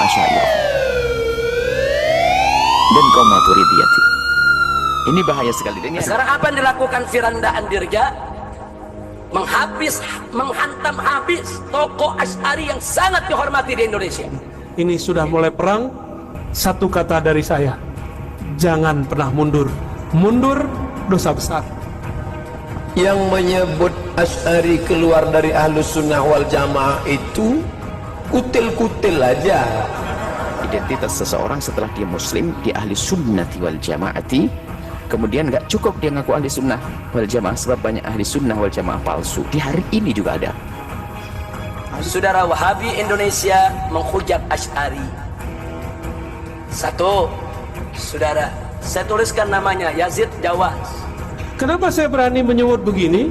Asy'ariyah dan kaum Maturidiyah. Ini bahaya sekali. Dan sekarang apa yang dilakukan Firanda Andirja? Menghantam habis tokoh Asy'ari yang sangat dihormati di Indonesia. Ini sudah mulai perang. Satu kata dari saya, jangan pernah mundur. Mundur dosa besar. Yang menyebut Asy'ari keluar dari Ahlus Sunnah wal Jamaah itu kutil-kutil aja. Identitas seseorang setelah dia muslim, dia ahli sunnati wal jamaati, kemudian nggak cukup dia ngaku ahli sunnah wal jamaah, sebab banyak ahli sunnah wal jamaah palsu. Di hari ini juga ada. Saudara Wahabi Indonesia menghujat Asy'ari. Satu, saudara, saya tuliskan namanya Yazid Jawas. Kenapa saya berani menyebut begini?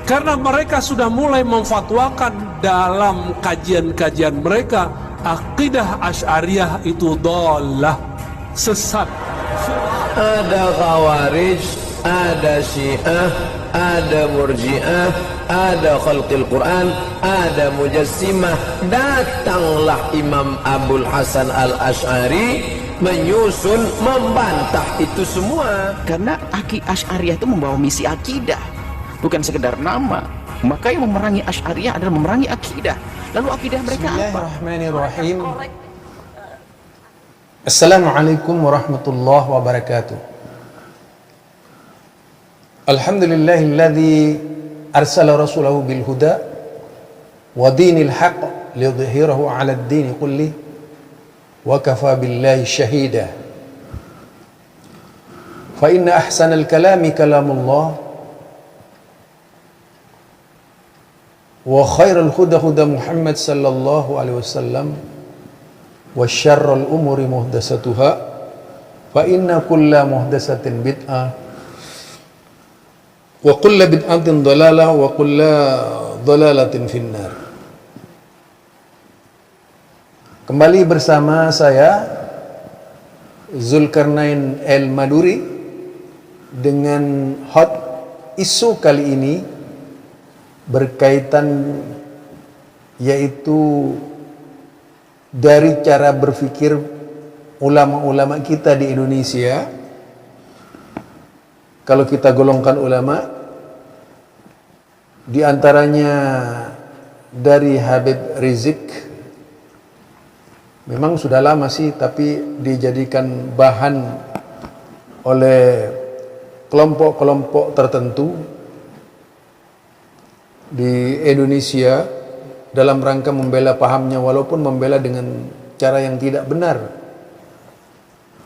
Karena mereka sudah mulai memfatwakan dalam kajian-kajian mereka, akidah Asy'ariyah itu dhalah, sesat. Ada Khawarij, ada Syiah, ada Murji'ah, ada Khalqil Quran, ada Mujassimah. Datanglah Imam Abul Hasan Al-Asy'ari menyusun, membantah itu semua. Karena Asy'ariyah itu membawa misi akidah, bukan sekedar nama. Maka yang memerangi Asy'ariyah adalah memerangi akidah. Lalu akidah mereka apa? Bismillahirrahmanirrahim. Assalamualaikum warahmatullahi wabarakatuh. Alhamdulillahilladzi arsala rasulahu bil huda wa dinil haqq lidhhirahu 'ala ad-din kulli wa kafa billahi shahida. Fa inna ahsanal kalami kalamullah wa khairal huda huda Muhammad sallallahu alaihi wasallam wa syarrul umuri muhdatsatuha fa inna kulla muhdatsatin bid'ah wa kulla bid'atin dhalalah wa kulla dhalalatin finnar. Kembali bersama saya Zulkarnain El-Maduri dengan hot isu kali ini berkaitan yaitu dari cara berpikir ulama-ulama kita di Indonesia. Kalau kita golongkan ulama, di antaranya dari Habib Rizik, memang sudah lama sih, tapi dijadikan bahan oleh kelompok-kelompok tertentu di Indonesia dalam rangka membela pahamnya, walaupun membela dengan cara yang tidak benar.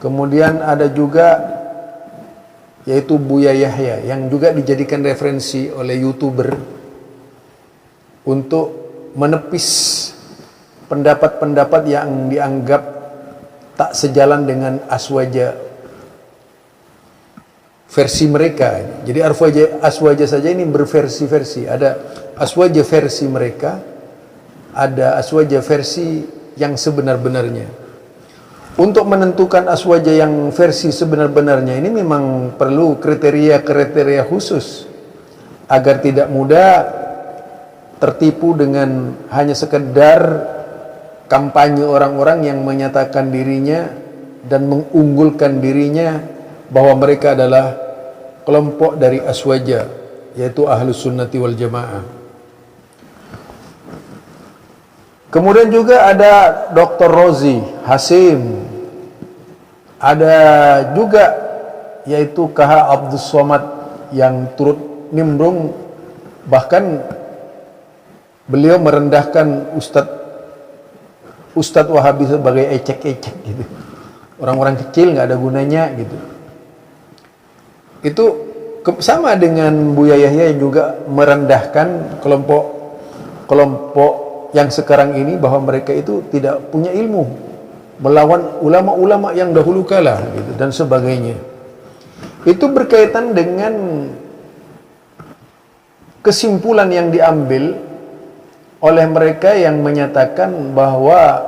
Kemudian ada juga yaitu Buya Yahya yang juga dijadikan referensi oleh YouTuber untuk menepis pendapat-pendapat yang dianggap tak sejalan dengan aswaja versi mereka. Jadi aswaja saja ini berversi-versi. Ada aswaja versi mereka, ada aswaja versi yang sebenar-benarnya. Untuk menentukan aswaja yang versi sebenar-benarnya ini memang perlu kriteria-kriteria khusus agar tidak mudah tertipu dengan hanya sekedar kampanye orang-orang yang menyatakan dirinya dan mengunggulkan dirinya bahwa mereka adalah kelompok dari aswaja, yaitu Ahlus Sunnati wal Jamaah. Kemudian juga ada Dr. Rozi Hasim, ada juga yaitu KH Abdul Somad yang turut nimbrung, bahkan beliau merendahkan Ustadz Wahabi sebagai ecek-ecek gitu, orang-orang kecil nggak ada gunanya gitu. Itu sama dengan Buya Yahya yang juga merendahkan kelompok yang sekarang ini, bahwa mereka itu tidak punya ilmu, melawan ulama-ulama yang dahulu kala gitu, dan sebagainya. Itu berkaitan dengan kesimpulan yang diambil oleh mereka yang menyatakan bahwa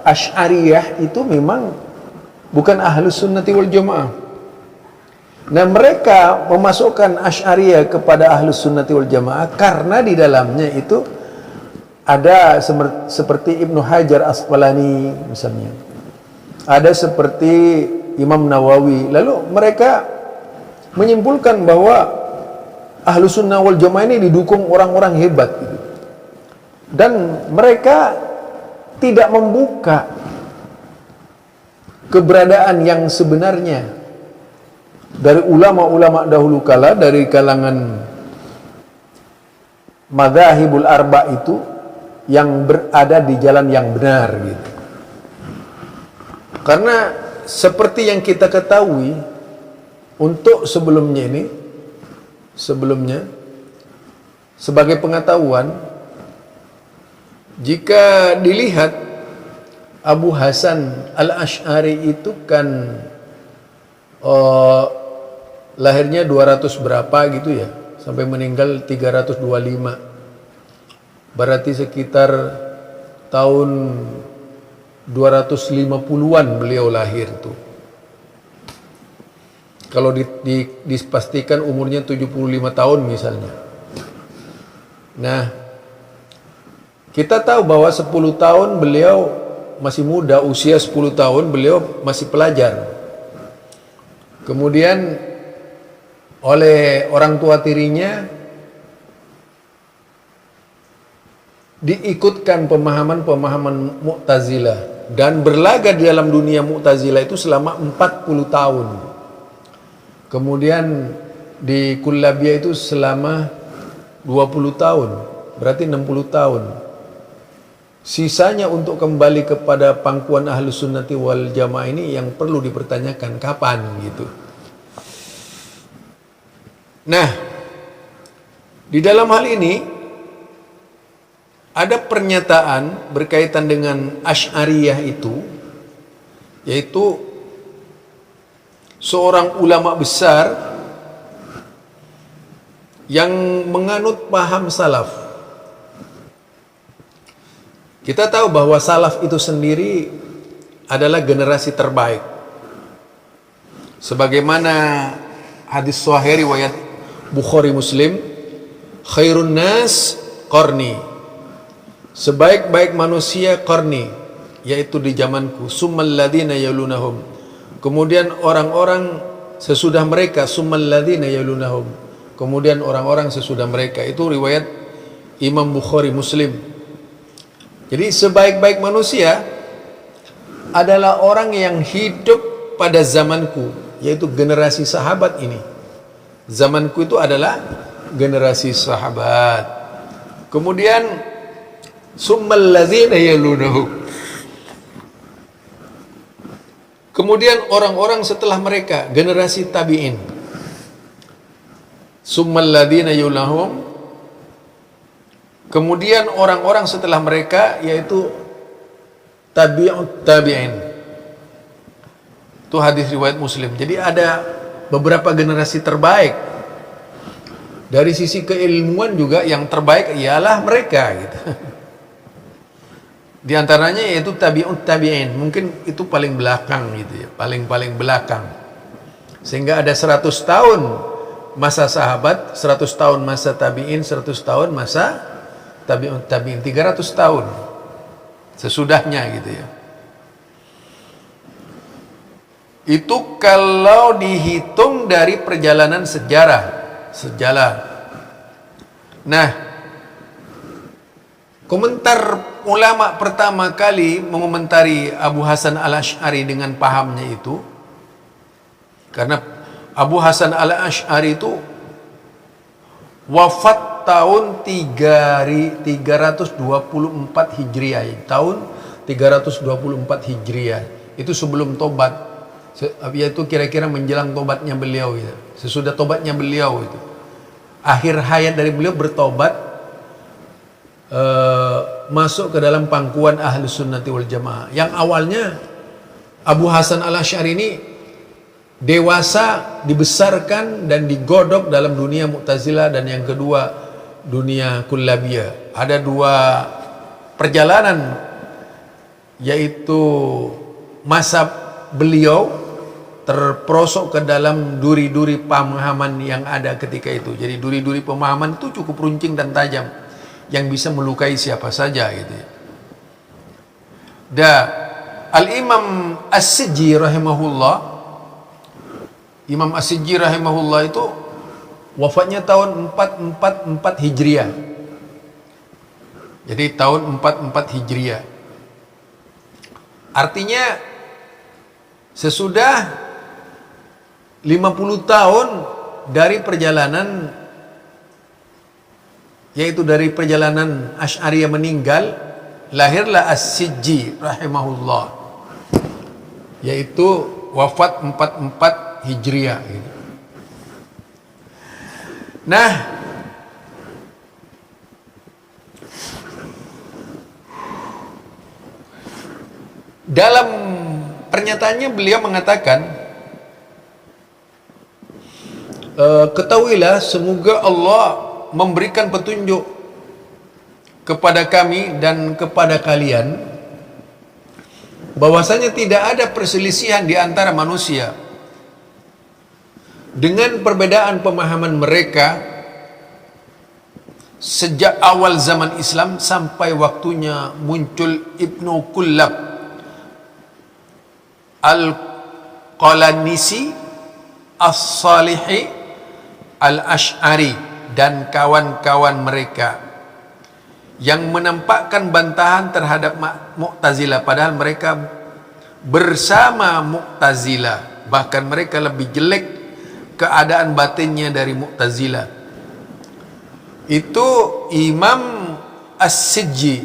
Asy'ariyah itu memang bukan Ahlus Sunnati wal Jamaah. Nah, mereka memasukkan Asy'ariyah kepada Ahlus Sunnati wal Jamaah karena di dalamnya itu ada seperti Ibnu Hajar Asqalani misalnya, ada seperti Imam Nawawi. Lalu mereka menyimpulkan bahwa Ahlus Sunnah wal Jamaah ini didukung orang-orang hebat gitu. Dan mereka tidak membuka keberadaan yang sebenarnya dari ulama-ulama dahulu kala, dari kalangan madzhabul arba itu, yang berada di jalan yang benar gitu. Karena seperti yang kita ketahui, untuk sebelumnya sebagai pengetahuan, jika dilihat Abu Hasan Al-Asy'ari itu kan lahirnya 200 berapa gitu ya, sampai meninggal 325. Berarti sekitar tahun 250-an beliau lahir tuh. Kalau dipastikan umurnya 75 tahun misalnya. Nah, kita tahu bahwa 10 tahun beliau masih muda, usia 10 tahun beliau masih pelajar. Kemudian oleh orang tua tirinya diikutkan pemahaman-pemahaman Mu'tazilah dan berlaga di dalam dunia Mu'tazilah itu selama 40 tahun. Kemudian di Kullabiyah itu selama 20 tahun, berarti 60 tahun. Sisanya untuk kembali kepada pangkuan Ahlus Sunnati wal Jamaah ini yang perlu dipertanyakan kapan gitu. Nah, di dalam hal ini ada pernyataan berkaitan dengan Asy'ariyah itu, yaitu seorang ulama besar yang menganut paham salaf. Kita tahu bahwa salaf itu sendiri adalah generasi terbaik. Sebagaimana hadis sahih riwayat Bukhari Muslim, khairun nas qarni, sebaik-baik manusia qarni, yaitu di zamanku, summal ladzina yalunahum, kemudian orang-orang sesudah mereka, summal ladzina yalunahum, kemudian orang-orang sesudah mereka. Itu riwayat Imam Bukhari Muslim. Jadi sebaik-baik manusia adalah orang yang hidup pada zamanku, yaitu generasi sahabat ini. Zamanku itu adalah generasi sahabat. Kemudian summal ladzina yalunahum, kemudian orang-orang setelah mereka, generasi tabi'in. Summal ladzina yalunahum, kemudian orang-orang setelah mereka, yaitu tabi'ut tabi'in. Itu hadis riwayat Muslim. Jadi ada beberapa generasi terbaik. Dari sisi keilmuan juga yang terbaik ialah mereka gitu. Di antaranya yaitu tabi'ut tabi'in. Mungkin itu paling belakang gitu ya, paling belakang. Sehingga ada 100 tahun masa sahabat, 100 tahun masa tabi'in, 100 tahun masa tabi'ut tabi'in, 300 tahun sesudahnya gitu ya. Itu kalau dihitung dari perjalanan sejarah. Nah, komentar ulama pertama kali mengomentari Abu Hasan Al-Asy'ari dengan pahamnya itu, karena Abu Hasan Al-Asy'ari itu wafat tahun 324 Hijriah, tahun 324 Hijriah. Itu sebelum tobat, yaitu kira-kira menjelang tobatnya beliau gitu. Sesudah tobatnya beliau itu, akhir hayat dari beliau bertobat, masuk ke dalam pangkuan Ahlus Sunnati wal Jamaah. Yang awalnya Abu Hasan Al-Asy'ari ini dewasa, dibesarkan dan digodok dalam dunia Mu'tazilah, dan yang kedua dunia Kullabiyah. Ada dua perjalanan, yaitu masa beliau terperosok ke dalam duri-duri pemahaman yang ada ketika itu. Jadi duri-duri pemahaman itu cukup runcing dan tajam. yang bisa melukai siapa saja gitu ya. Al-Imam As-Sijzi rahimahullah, Imam As-Sijzi rahimahullah itu wafatnya tahun 444 Hijriah. Jadi tahun 44 Hijriah. Artinya sesudah 50 tahun dari perjalanan, yaitu dari perjalanan Asy'ariyah meninggal, lahirlah As-Sijzi rahimahullah, yaitu wafat 44 Hijriah gitu. Nah, dalam pernyataannya beliau mengatakan, ketahuilah semoga Allah memberikan petunjuk kepada kami dan kepada kalian bahwasanya tidak ada perselisihan di antara manusia dengan perbedaan pemahaman mereka sejak awal zaman Islam sampai waktunya muncul Ibnu Kullab Al-Qalanisi As-Salihi Al-Asy'ari dan kawan-kawan mereka yang menampakkan bantahan terhadap Mu'tazilah, padahal mereka bersama Mu'tazilah, bahkan mereka lebih jelek keadaan batinnya dari Mu'tazilah. Itu Imam As-Sijzi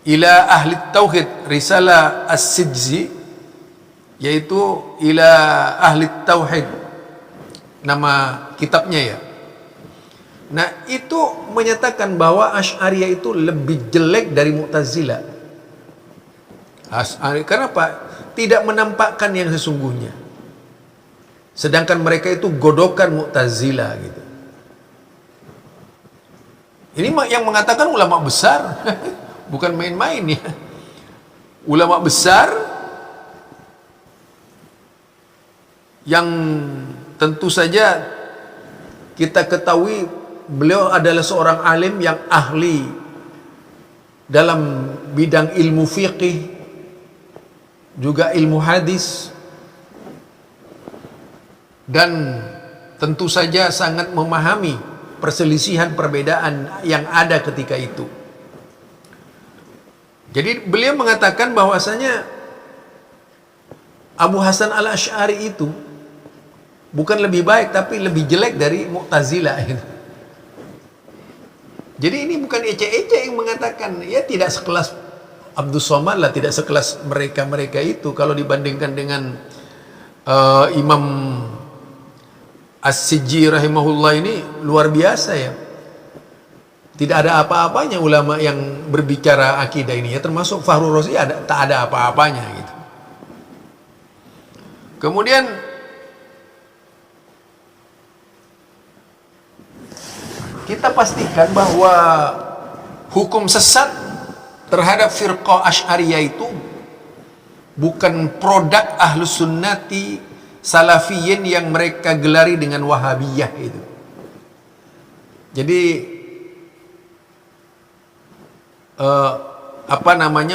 ila ahli tauhid, risalah As-Sijzi, yaitu ila ahli tauhid, nama kitabnya ya. Nah, itu menyatakan bahwa Asy'ariyah itu lebih jelek dari Mu'tazilah. Asy'ari, kenapa? Tidak menampakkan yang sesungguhnya. Sedangkan mereka itu godokan Mu'tazilah gitu. Ini yang mengatakan ulama besar, bukan main-main ya. Ulama besar yang tentu saja kita ketahui beliau adalah seorang alim yang ahli dalam bidang ilmu fiqih, juga ilmu hadis, dan tentu saja sangat memahami perselisihan perbedaan yang ada ketika itu. Jadi beliau mengatakan bahwasanya Abu Hasan Al-Asy'ari itu bukan lebih baik tapi lebih jelek dari Mu'tazilah itu. Jadi ini bukan ecek-ecek yang mengatakan, ya tidak sekelas Abdus Somad lah, tidak sekelas mereka-mereka itu. Kalau dibandingkan dengan Imam As-Sijzi rahimahullah ini luar biasa ya. Tidak ada apa-apanya ulama yang berbicara akidah ini ya, termasuk Fakhrur Razi tak ada apa-apanya gitu. Kemudian kita pastikan bahwa hukum sesat terhadap firqah Asy'ariyah itu bukan produk Ahlus Sunnati Salafiyin yang mereka gelari dengan Wahabiyah itu. Jadi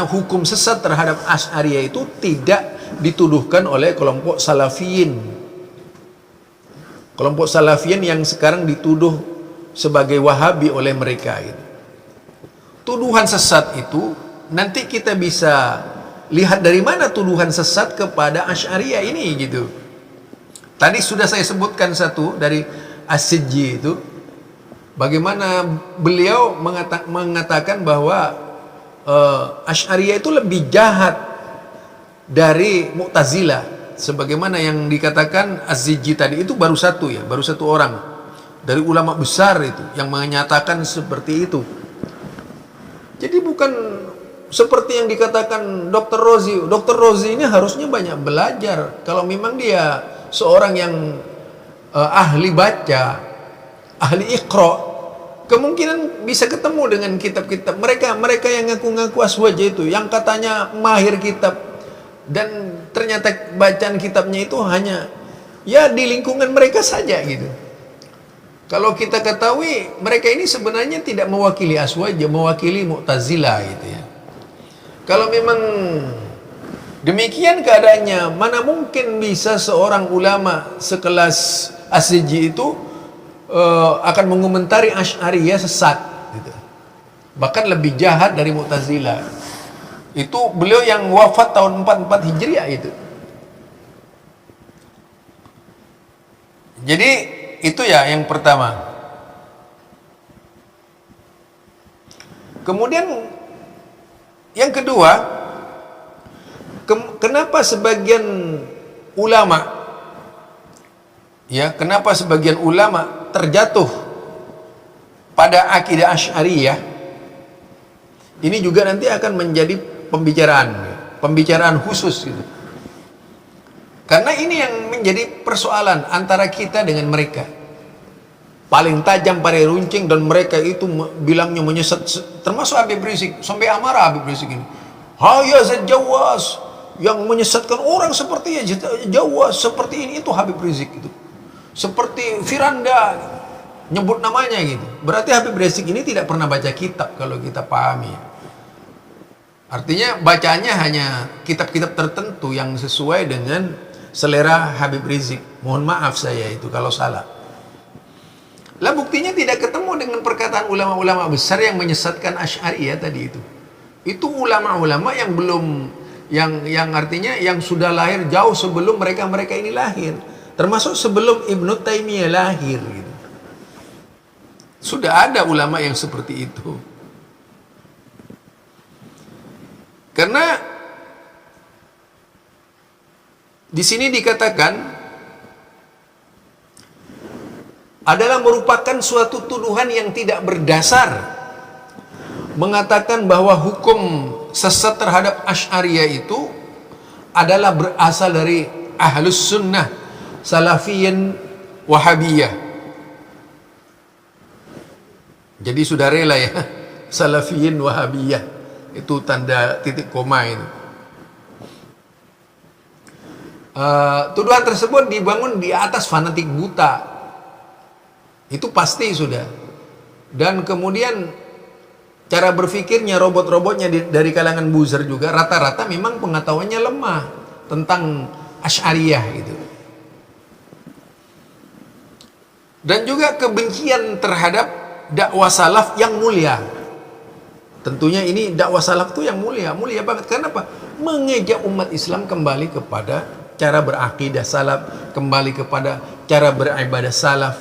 hukum sesat terhadap Asy'ariyah itu tidak dituduhkan oleh kelompok Salafiyin. Kelompok Salafiyin yang sekarang dituduh sebagai Wahabi oleh mereka gitu. Tuduhan sesat itu nanti kita bisa lihat dari mana tuduhan sesat kepada Asy'ariyah ini gitu. Tadi sudah saya sebutkan satu dari As-Sijzi itu, bagaimana beliau mengatakan bahwa Asy'ariyah itu lebih jahat dari Mu'tazilah, sebagaimana yang dikatakan Az-Sijzi tadi. Itu baru satu orang dari ulama besar itu yang menyatakan seperti itu. Jadi bukan seperti yang dikatakan Dr. Rozi. Dr. Rozi ini harusnya banyak belajar. Kalau memang dia seorang yang ahli baca, ahli iqra, kemungkinan bisa ketemu dengan kitab-kitab mereka yang ngaku-ngaku aswaja itu, yang katanya mahir kitab, dan ternyata bacaan kitabnya itu hanya ya di lingkungan mereka saja gitu. Kalau kita ketahui mereka ini sebenarnya tidak mewakili Aswaja, mewakili Mu'tazilah gitu ya. Kalau memang demikian keadaannya, mana mungkin bisa seorang ulama sekelas As-Sijzi itu akan mengomentari Asy'ariyah sesat gitu. Bahkan lebih jahat dari Mu'tazilah. Itu beliau yang wafat tahun 44 Hijriah itu. Jadi itu ya yang pertama. Kemudian yang kedua, kenapa sebagian ulama terjatuh pada akidah Asy'ariyah? Ini juga nanti akan menjadi pembicaraan khusus gitu. Karena ini yang menjadi persoalan antara kita dengan mereka. Paling tajam pada runcing, dan mereka itu bilangnya menyesat, termasuk Habib Rizik, sampai amarah Habib Rizik ini. Hayya Jawas, yang menyesatkan orang seperti Jawas seperti ini, itu Habib Rizik itu. Seperti Firanda, nyebut namanya gitu. Berarti Habib Rizik ini tidak pernah baca kitab kalau kita pahami. Artinya bacanya hanya kitab-kitab tertentu yang sesuai dengan selera Habib Rizik. Mohon maaf saya itu kalau salah. Lah buktinya tidak ketemu dengan perkataan ulama-ulama besar yang menyesatkan Asy'ariyah tadi itu. Itu ulama-ulama yang belum, yang artinya yang sudah lahir jauh sebelum mereka ini lahir. Termasuk sebelum Ibnu Taimiyah lahir gitu. Sudah ada ulama yang seperti itu. Karena di sini dikatakan adalah merupakan suatu tuduhan yang tidak berdasar, mengatakan bahwa hukum sesat terhadap Asy'ariyah itu adalah berasal dari Ahlus Sunnah, Salafiyin, Wahabiyah. Jadi sudah rela ya, Salafiyin, Wahabiyah. Itu tanda titik koma itu. Tuduhan tersebut dibangun di atas fanatik buta. Itu pasti sudah. Dan kemudian cara berpikirnya, robot-robotnya dari kalangan buzzer juga rata-rata memang pengetahuannya lemah tentang Asy'ariyah gitu. Dan juga kebencian terhadap dakwah salaf yang mulia. Tentunya ini dakwah salaf itu yang mulia banget. Kenapa? Mengejak umat Islam kembali kepada cara berakidah salaf, kembali kepada cara beribadah salaf.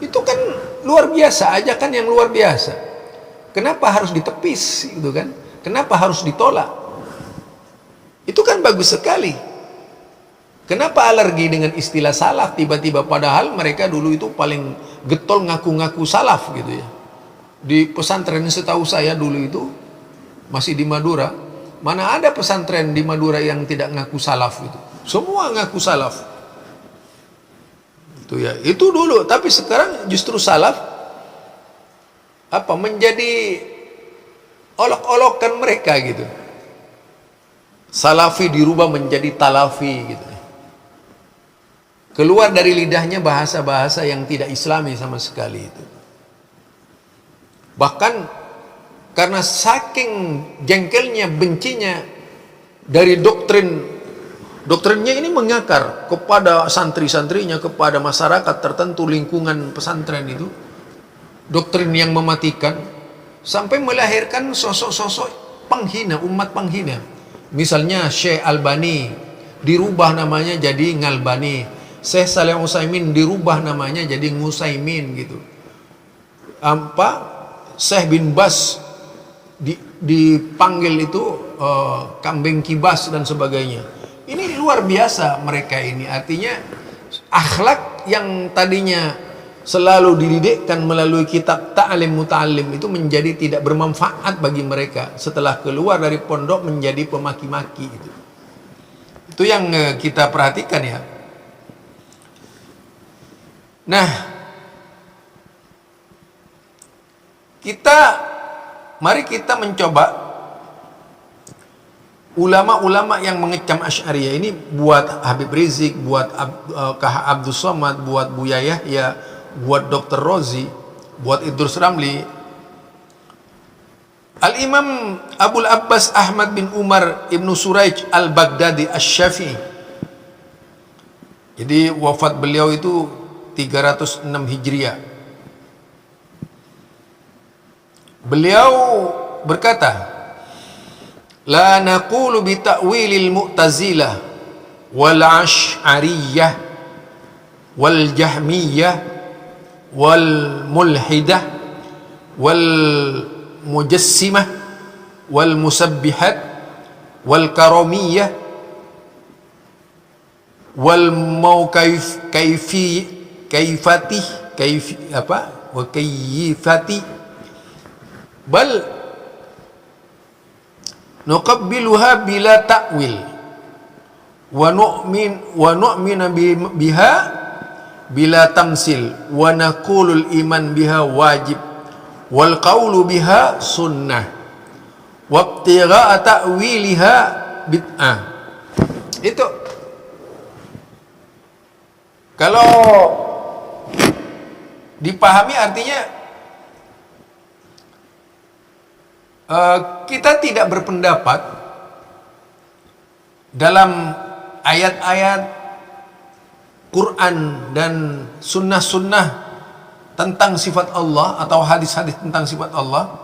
Itu kan luar biasa, ajakan yang luar biasa. Kenapa harus ditepis gitu kan? Kenapa harus ditolak? Itu kan bagus sekali. Kenapa alergi dengan istilah salaf tiba-tiba, padahal mereka dulu itu paling getol ngaku-ngaku salaf gitu ya. Di pesantren setahu saya dulu itu masih di Madura, mana ada pesantren di Madura yang tidak ngaku salaf itu? Semua ngaku salaf. Itu ya, itu dulu. Tapi sekarang justru salaf menjadi olok-olokan mereka gitu. Salafi dirubah menjadi talafi gitu. Keluar dari lidahnya bahasa-bahasa yang tidak Islami sama sekali itu. Bahkan karena saking jengkelnya, bencinya dari doktrinnya ini mengakar kepada santri-santrinya, kepada masyarakat tertentu, lingkungan pesantren itu, doktrin yang mematikan, sampai melahirkan sosok-sosok penghina, umat penghina. Misalnya Syekh Albani dirubah namanya jadi Ngalbani, Syekh Shalih Utsaimin dirubah namanya jadi Ngusaimin gitu. Syekh bin Bas dipanggil itu kambing kibas dan sebagainya. Ini luar biasa mereka ini. Artinya akhlak yang tadinya selalu dididikkan melalui kitab ta'lim muta'allim itu menjadi tidak bermanfaat bagi mereka setelah keluar dari pondok menjadi pemaki-maki itu. Itu yang kita perhatikan ya. Nah, mari kita mencoba ulama-ulama yang mengecam Asy'ariyah ini, buat Habib Rizik, buat Kah Abdus Somad, buat Buya Yahya, buat Dr. Rozi, buat Idrus Ramli, Al-Imam Abul Abbas Ahmad bin Umar Ibnu Suraij Al-Baghdadi Asy-Syafi'i. Jadi wafat beliau itu 306 Hijriah. Beliau berkata, la naqulu bi ta'wilil mu'tazilah wal ash'ariyah wal jahmiyah wal mulhidah wal mujassimah wal musabbihat wal karamiyah wal kaifati wa kayfati bal nuqabbiluha bila ta'wil wa nu'mina biha bila tamsil wa naqulul iman biha wajib wal qawlu biha sunnah wa ibtigha'a ta'wiliha bid'ah. Itu kalau dipahami artinya kita tidak berpendapat dalam ayat-ayat Quran dan sunnah-sunnah tentang sifat Allah atau hadis-hadis tentang sifat Allah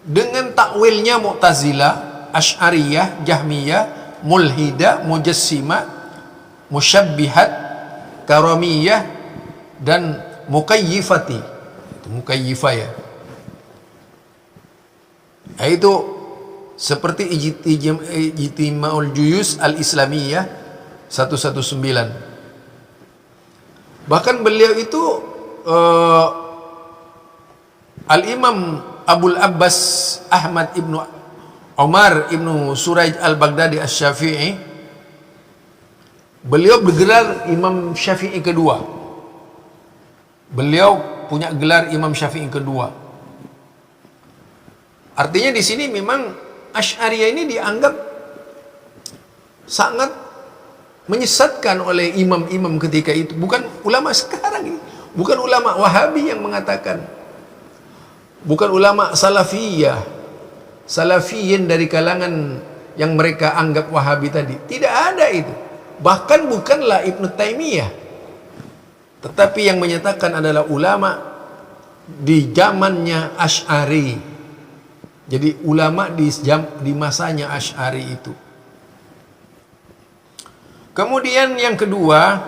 dengan takwilnya Mu'tazilah, Asy'ariyah, Jahmiyah, Mulhidah, Mujassimah, Musyabbihat, Karamiyah dan Mukayyifati. Itu mukayyifah ya. Yaitu seperti Ijtima'ul Juyus Al-Islamiyah 119. Bahkan beliau itu Al-Imam Abul Abbas Ahmad ibnu Umar ibnu Suraij Al-Baghdadi Asy-Syafi'i, beliau bergelar Imam Syafi'i kedua. Beliau punya gelar Imam Syafi'i kedua. Artinya di sini memang Asy'ariyah ini dianggap sangat menyesatkan oleh imam-imam ketika itu. Bukan ulama sekarang ini, bukan ulama Wahabi yang mengatakan, bukan ulama Salafiyin dari kalangan yang mereka anggap Wahabi tadi. Tidak ada itu. Bahkan bukanlah Ibnu Taimiyah, tetapi yang menyatakan adalah ulama di zamannya Asy'ari. Jadi ulama di masanya Asy'ari itu. Kemudian yang kedua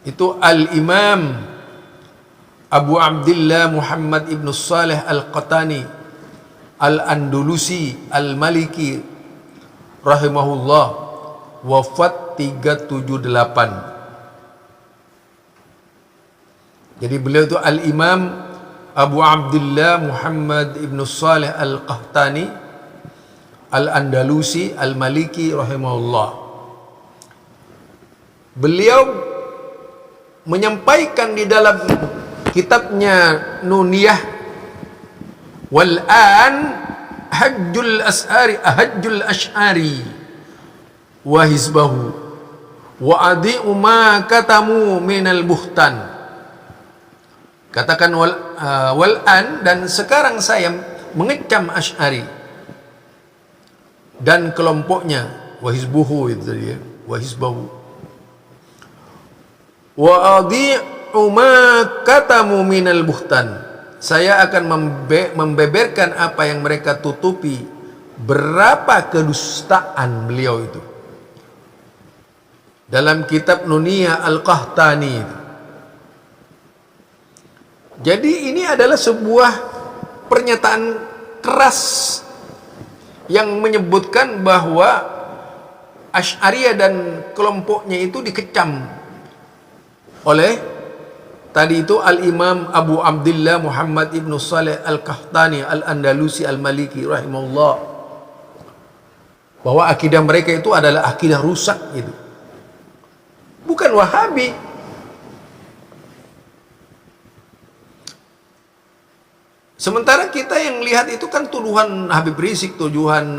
itu Al-Imam Abu Abdillah Muhammad ibn Salih Al-Qatani Al-Andalusi Al-Maliki rahimahullah, wafat 378. Jadi beliau itu Al-Imam Abu Abdillah Muhammad ibn Salih Al-Qahtani Al-Andalusi Al-Maliki rahimahullah. Beliau menyampaikan di dalam kitabnya Nuniyah, wal-an hajjul ash'ari wa hizbahu wa adi'u ma katamu minal buhtan. Katakan wal-an, dan sekarang saya mengecam Asy'ari dan kelompoknya, wa hizbuhu itu dia, wa hizbahu wa adi'u ma katamu minal buhtan. Saya akan membeberkan apa yang mereka tutupi. Berapa kedustaan beliau itu dalam kitab Nuniyah Al-Qahtani itu. Jadi ini adalah sebuah pernyataan keras yang menyebutkan bahwa Asy'ariyah dan kelompoknya itu dikecam oleh tadi itu Al-Imam Abu Abdillah Muhammad ibn Salih Al-Qahtani Al-Andalusi Al-Maliki rahimahullah, bahwa akidah mereka itu adalah akidah rusak gitu. Bukan Wahabi. Sementara kita yang lihat itu kan tuduhan Habib Rizik, tuduhan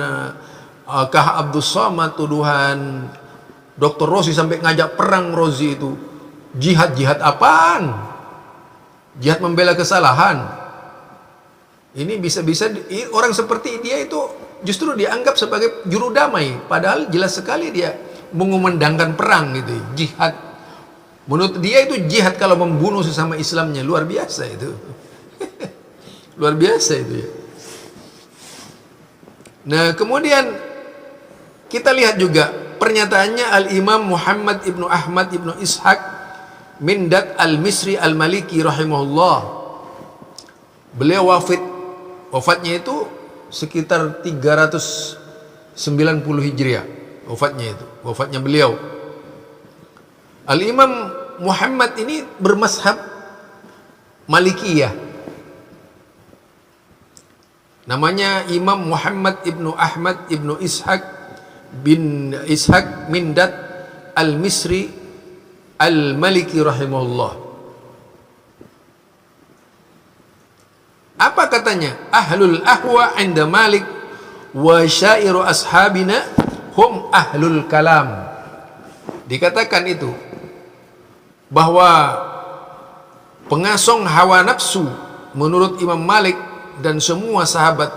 Kah Abdus Somad, tuduhan Dr. Rozi sampai ngajak perang Rozi itu. Jihad apaan? Jihad membela kesalahan. Ini bisa-bisa orang seperti dia itu justru dianggap sebagai juru damai, padahal jelas sekali dia mengumandangkan perang gitu. Jihad, menurut dia itu jihad kalau membunuh sesama Islamnya, luar biasa itu. Luar biasa itu ya. Nah, kemudian kita lihat juga pernyataannya Al-Imam Muhammad ibnu Ahmad ibnu Ishaq Mindat Al-Misri Al-Maliki rahimahullah. Beliau wafatnya itu sekitar 390 Hijriah. Wafatnya beliau. Al-Imam Muhammad ini bermazhab Malikiyah. Namanya Imam Muhammad ibnu Ahmad ibnu Ishaq bin Ishaq Mindat Al-Misri Al-Maliki rahimahullah. Apa katanya? Ahlul ahwa 'inda Malik wa syairu ashabina hum ahlul kalam. Dikatakan itu bahwa pengasong hawa nafsu menurut Imam Malik dan semua sahabat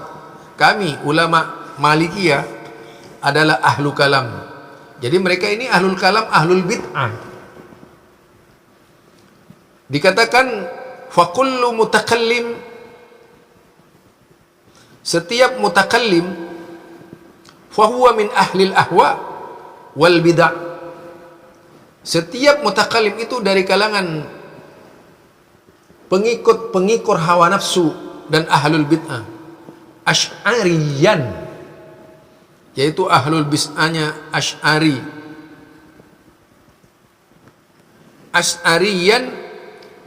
kami ulama Malikiyah adalah ahlu kalam. Jadi mereka ini ahlul kalam, ahlul bid'ah. Dikatakan fakullu mutakallim, setiap mutakallim fahuwa min ahlil ahwa wal bid'ah. Setiap mutakallim itu dari kalangan pengikut hawa nafsu dan ahlul bid'ah. Asy'ariyan, yaitu ahlul bid'ahnya Asy'ari. Asy'ariyan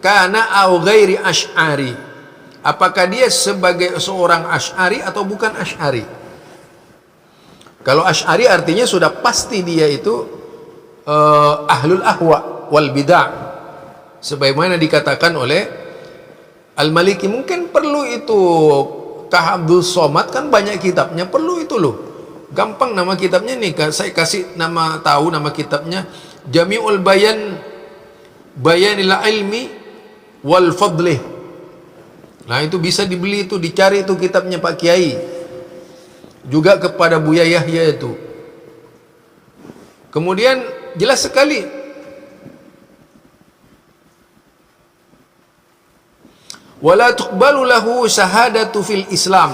kana au ghairi Asy'ari. Apakah dia sebagai seorang Asy'ari atau bukan Asy'ari? Kalau Asy'ari artinya sudah pasti dia itu ahlul ahwa wal bid'ah, sebagaimana dikatakan oleh Al-Maliki. Mungkin perlu itu, Kah Abdul Somad kan banyak kitabnya, perlu itu loh. Gampang nama kitabnya nih, saya kasih nama kitabnya Jami'ul Bayanil Ilmi wal Fadlih. Nah itu bisa dibeli, itu dicari itu kitabnya Pak Kiai, juga kepada Buya Yahya itu. Kemudian jelas sekali wala tuqbalu lahu syahadatu fil Islam.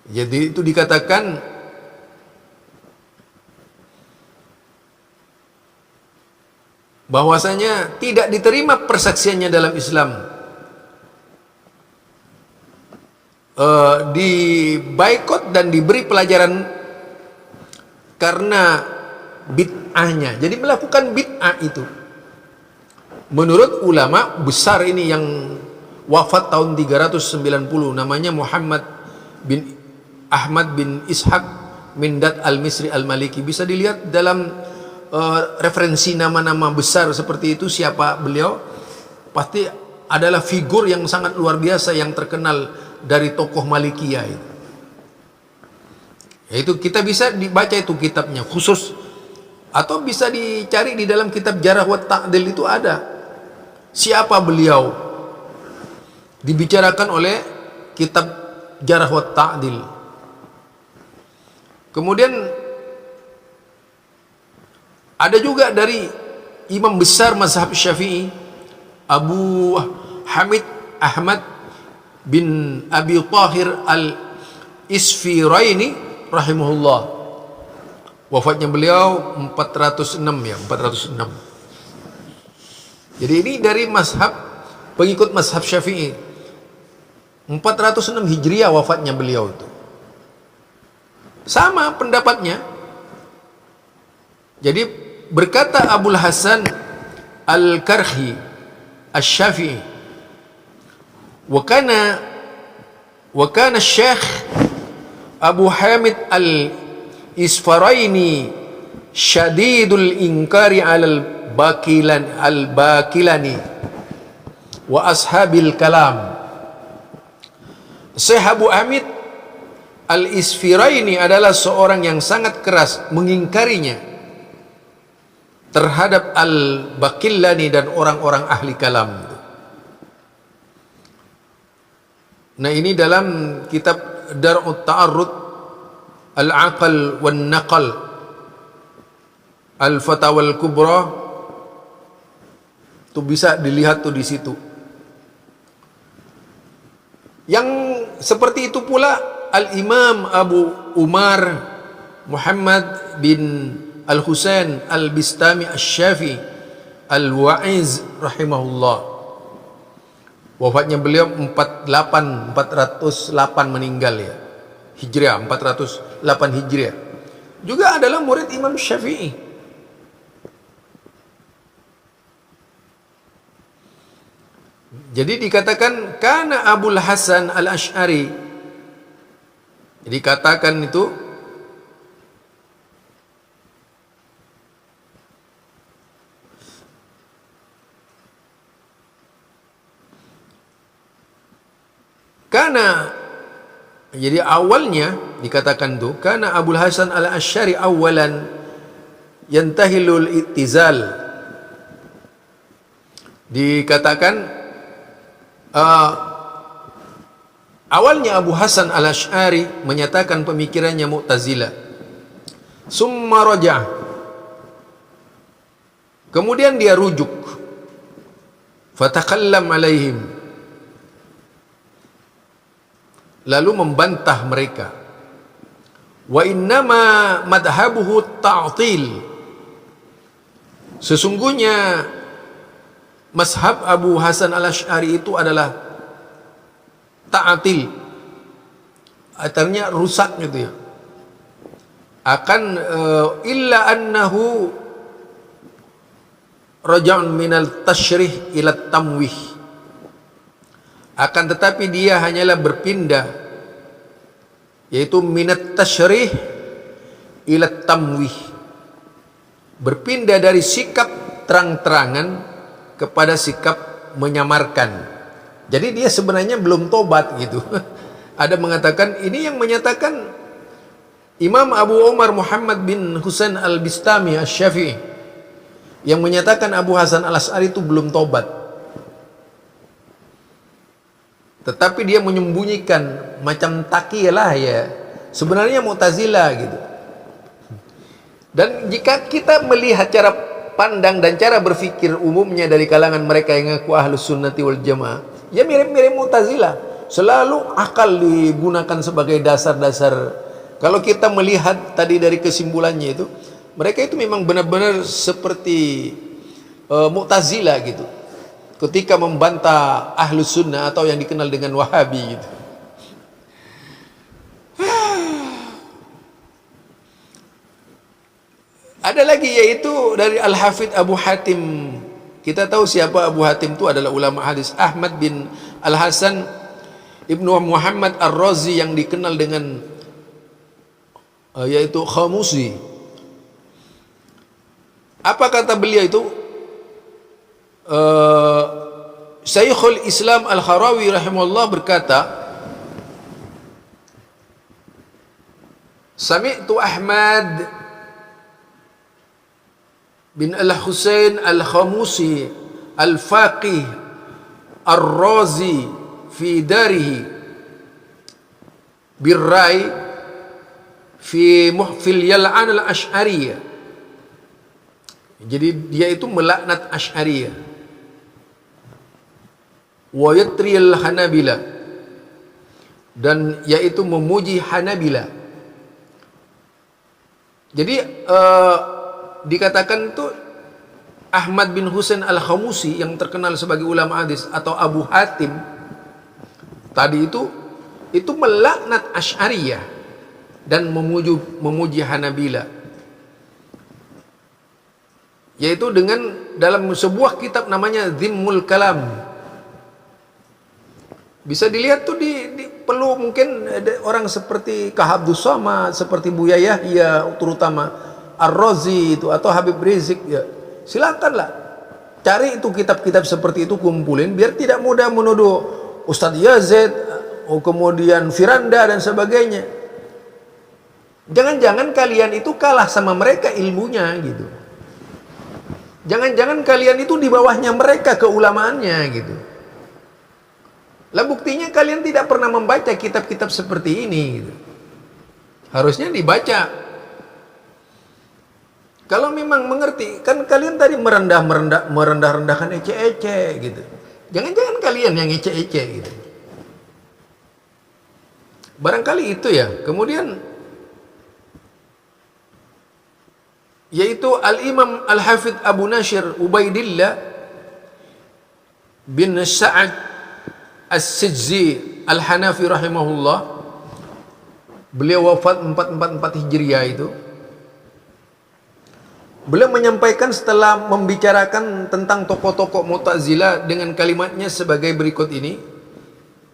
Jadi itu dikatakan bahwasanya tidak diterima persaksiannya dalam Islam, dibaikot dan diberi pelajaran karena bid'ahnya. Jadi melakukan bid'ah itu menurut ulama besar ini yang wafat tahun 390, namanya Muhammad bin Ahmad bin Ishaq Mindat Al-Misri Al-Maliki. Bisa dilihat dalam referensi nama-nama besar seperti itu, siapa beliau, pasti adalah figur yang sangat luar biasa yang terkenal dari tokoh Malikiyah itu. Yaitu kita bisa dibaca itu kitabnya khusus, atau bisa dicari di dalam kitab Jarh wa Ta'dil, itu ada siapa beliau, dibicarakan oleh kitab Jarh wa Ta'dil. Kemudian ada juga dari imam besar mazhab Syafi'i, Abu Hamid Ahmad bin Abi Tahir Al-Isfiraini rahimahullah. Wafatnya beliau 406 ya, 406. Jadi ini dari mazhab, pengikut mazhab Syafi'i. 406 Hijriah wafatnya beliau itu. Sama pendapatnya. Jadi berkata Abul Hasan Al-Karhi Asy-Syafi'i, wa kana Syekh Abu Hamid Al-Isfaraini syadidul inkari al-Bakilani wa ashabil kalam. Syekh Abu Hamid Al-Isfaraini adalah seorang yang sangat keras mengingkarinya terhadap Al-Baqillani dan orang-orang ahli kalam. Nah, ini dalam kitab Dar'ut Ta'arrud Al-Aqal wan Naqal Al-Fatawa Al-Kubra, itu bisa dilihat tuh di situ. Yang seperti itu pula Al-Imam Abu Umar Muhammad bin Al-Husain Al-Bistami Asy-Syafi'i Al-Wa'iz rahimahullah. Wafatnya beliau 408 meninggal ya. Hijriah 408 Hijriah. Juga adalah murid Imam Syafi'i. Jadi dikatakan kana Abul Hasan Al-Asy'ari. Dikatakan itu karena, jadi awalnya dikatakan tuh karena Abul Hasan Al-Asy'ari awalan yantahilul ittizal. Dikatakan awalnya Abu Hasan Al-Asy'ari menyatakan pemikirannya Mu'tazilah. Summa raja', kemudian dia rujuk, fatakallam alaihim, lalu membantah mereka. Wa innama madhabuhu ta'til, sesungguhnya mazhab Abu Hasan Al-Asy'ari itu adalah ta'til, artinya rusak gitu ya. Akan illa annahu raja'un minal tasyrih ila tamwih, akan tetapi dia hanyalah berpindah, yaitu minat tasyrih ila tamwih, berpindah dari sikap terang-terangan kepada sikap menyamarkan. Jadi dia sebenarnya belum tobat gitu. Ada mengatakan, ini yang menyatakan Imam Abu Umar Muhammad bin Husain Al-Bistami Asy-Syafi'i, yang menyatakan Abu Hasan Al-Asy'ari itu belum tobat. Tetapi dia menyembunyikan, macam takilah ya, sebenarnya Mu'tazilah gitu. Dan jika kita melihat cara pandang dan cara berpikir umumnya dari kalangan mereka yang ngaku Ahlus Sunnati wal Jamaah, ya mirip-mirip Mu'tazilah. Selalu akal digunakan sebagai dasar-dasar. Kalau kita melihat tadi dari kesimpulannya itu, mereka itu memang benar-benar seperti Mu'tazilah gitu, ketika membantah Ahlus Sunnah atau yang dikenal dengan Wahabi gitu. Ada lagi, yaitu dari Al-Hafidh Abu Hatim. Kita tahu siapa Abu Hatim itu, adalah ulama hadis Ahmad bin Al-Hasan Ibnu Muhammad Ar-Razi, yang dikenal dengan yaitu Khamusi. Apa kata beliau itu? Syekhul Islam Al-Harawi rahimahullah berkata, Sami'tu Ahmad bin Al-Husain Al-Khamusi Al-Faqih Ar-Razi fi darihi birrai fi muhfil yal'an al-Asy'ariyah. Jadi dia itu melaknat Asy'ariyah wa yatril Hanabila, dan yaitu memuji Hanabila. Jadi dikatakan itu Ahmad bin Husain Al-Khamusi, yang terkenal sebagai ulama hadis, atau Abu Hatim tadi itu melaknat Asy'ariyah dan memuji Hanabila, yaitu dengan dalam sebuah kitab namanya Dhimmul Kalam. Bisa dilihat tuh perlu mungkin ada orang seperti Kahabdus Samad, seperti Buya Yahya, terutama Ar-Razi itu, atau Habib Rizik ya. Silakanlah cari itu kitab-kitab seperti itu, kumpulin, biar tidak mudah menuduh Ustadz Yazid, kemudian Firanda dan sebagainya. Jangan-jangan kalian itu kalah sama mereka ilmunya gitu. Jangan-jangan kalian itu di bawahnya mereka keulamaannya gitu. Lah buktinya kalian tidak pernah membaca kitab-kitab seperti ini gitu. Harusnya dibaca. Kalau memang mengerti, kan kalian tadi merendah-rendahkan ece-ece gitu. Jangan-jangan kalian yang ece-ece gitu. Barangkali itu ya. Kemudian yaitu Al-Imam Al-Hafidh Abu Nashr Ubaidillah bin Sa'ad As-Sijzi Al-Hanafi rahimahullah. Beliau wafat 444 Hijriah itu. Beliau menyampaikan setelah membicarakan tentang tokoh-tokoh Mu'tazilah dengan kalimatnya sebagai berikut ini.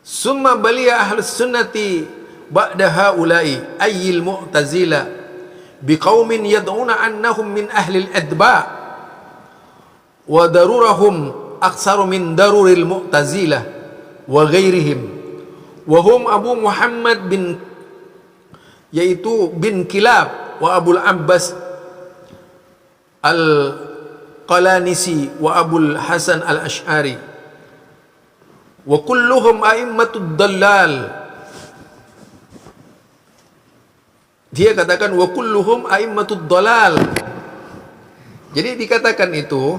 Summa baliya ahlus sunnati ba'da haula'i ayyil mu'tazilah biqaumin yad'una annahum min ahlil adba wa darurahum aksaru min daruril mu'tazilah wa ghairihim wa hum Abu Muhammad bin yaitu bin Kilab wa Abul Abbas Al-Qalanisi wa Abul Hasan Al-Ash'ari wa kulluhum a'immatud dallal. Dia katakan wa kulluhum a'immatud dalal. Jadi dikatakan itu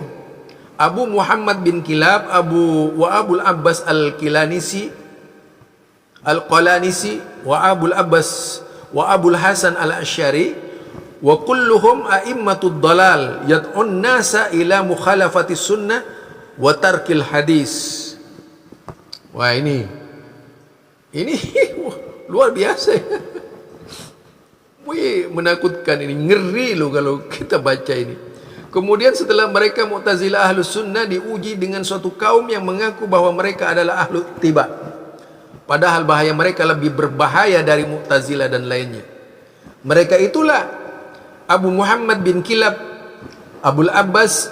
Abu Muhammad bin Kilab, Abul Abbas Al-Qilanisi, Al-Qalanisi wa Abul Abbas wa Abul Hasan Al-Ash'ari wa kulluhum a'immatud dalal yad'un nasa ila mukhalafati sunnah wa tarkil hadis. Wah ini luar biasa ya. Wih, menakutkan ini, ngeri loh kalau kita baca ini. Kemudian setelah mereka Mu'tazilah Ahlus Sunnah diuji dengan suatu kaum yang mengaku bahwa mereka adalah Ahlul Ittiba, padahal bahaya mereka lebih berbahaya dari Mu'tazilah dan lainnya. Mereka itulah Abu Muhammad bin Kilab, Abul Abbas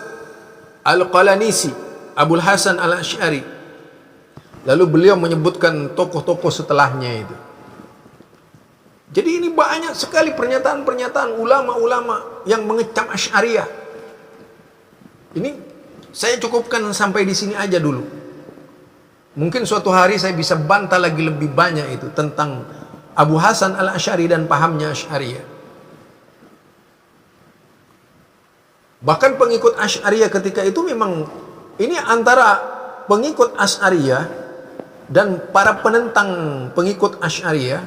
Al-Qalanisi, Abul Hasan Al-Ash'ari. Lalu beliau menyebutkan tokoh-tokoh setelahnya itu. Jadi ini banyak sekali pernyataan-pernyataan ulama-ulama yang mengecam Asy'ariyah. Ini saya cukupkan sampai di sini aja dulu. Mungkin suatu hari saya bisa bantah lagi lebih banyak itu tentang Abu Hasan Al-Ash'ari dan pahamnya Asy'ariyah. Bahkan pengikut Asy'ariyah ketika itu memang ini antara pengikut Asy'ariyah dan para penentang pengikut Asy'ariyah,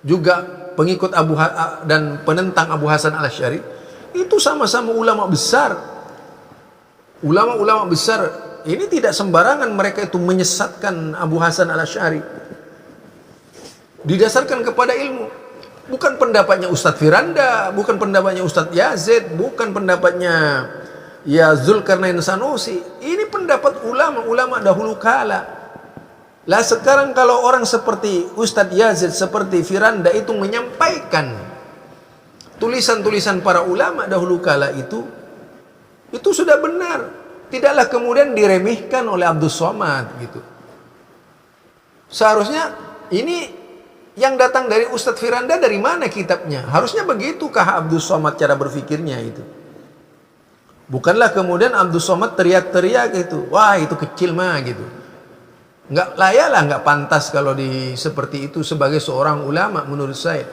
juga pengikut dan penentang Abu Hasan Al-Ash'ari, itu sama-sama ulama besar. Ulama-ulama besar ini tidak sembarangan mereka itu menyesatkan Abu Hasan Al-Ash'ari. Didasarkan kepada ilmu. Bukan pendapatnya Ustadz Firanda, bukan pendapatnya Ustadz Yazid, bukan pendapatnya ya Zulkarnain Sanusi. Ini pendapat ulama-ulama dahulu kala. Lah sekarang kalau orang seperti Ustadz Yazid, seperti Firanda itu menyampaikan tulisan-tulisan para ulama dahulu kala itu sudah benar. Tidaklah kemudian diremehkan oleh Abdul Somad gitu. Seharusnya ini yang datang dari Ustadz Firanda dari mana kitabnya? Harusnya begitukah Abdul Somad cara berpikirnya itu? Bukanlah kemudian Abdul Somad teriak-teriak gitu. Wah itu kecil mah gitu. Nggak layak lah, nggak pantas kalau seperti itu sebagai seorang ulama menurut saya.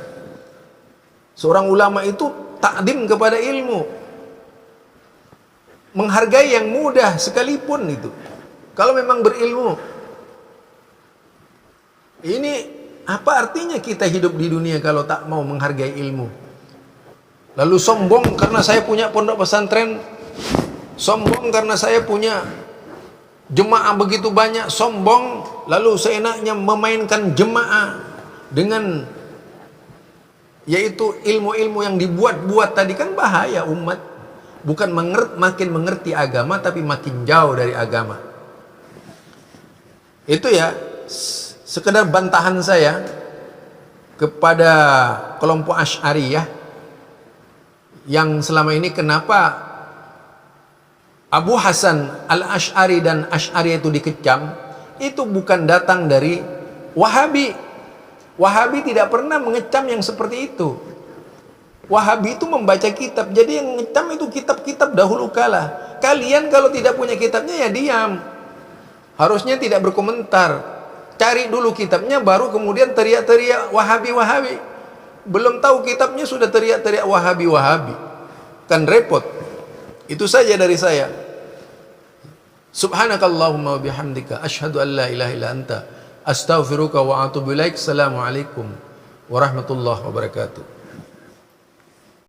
Seorang ulama itu takdim kepada ilmu, menghargai yang mudah sekalipun itu. Kalau memang berilmu, ini apa artinya kita hidup di dunia kalau tak mau menghargai ilmu? Lalu sombong karena saya punya pondok pesantren, sombong karena saya punya jemaah begitu banyak, sombong lalu seenaknya memainkan jemaah dengan yaitu ilmu-ilmu yang dibuat-buat tadi, kan bahaya umat. Bukan makin mengerti agama tapi makin jauh dari agama. Itu ya sekedar bantahan saya kepada kelompok Asy'ariyah yang selama ini kenapa Abu Hasan Al-Ash'ari dan Asy'ariyah itu dikecam, itu bukan datang dari Wahabi. Wahabi tidak pernah mengecam yang seperti itu. Wahabi itu membaca kitab. Jadi yang hitam itu kitab-kitab dahulu kala. Kalian kalau tidak punya kitabnya ya diam. Harusnya tidak berkomentar. Cari dulu kitabnya baru kemudian teriak-teriak Wahabi-Wahabi. Belum tahu kitabnya sudah teriak-teriak Wahabi-Wahabi. Kan repot. Itu saja dari saya. Subhanakallahumma wa bihamdika asyhadu an la ilaha illa anta astaghfiruka wa atubu ilaik. Assalamualaikum warahmatullahi wabarakatuh.